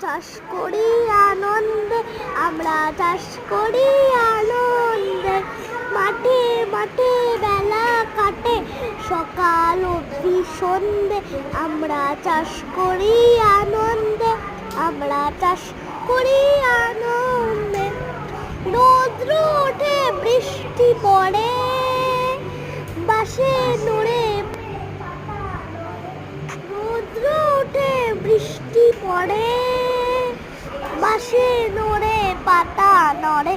চাষ করি আনন্দে, আমরা চাষ করি আনন্দে। মাঠে মাঠে বেলা কাটে সকাল অবধি সন্ধে, আমরা চাষ করি আনন্দে, আমরা চাষ করি আনন্দে। রৌদ্র ওঠে বৃষ্টি পড়ে, বাঁশে নড়ে রৌদ্র ওঠে বৃষ্টি পড়ে, বাঁশে নড়ে পাতা নড়ে,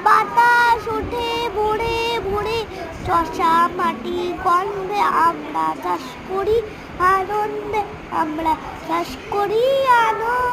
বাতাস ওঠে ভোরে ভোরে, চষা মাটি গন্ধে, আমরা চাষ করি আনন্দে, আমরা চাষ করি আনন্দে।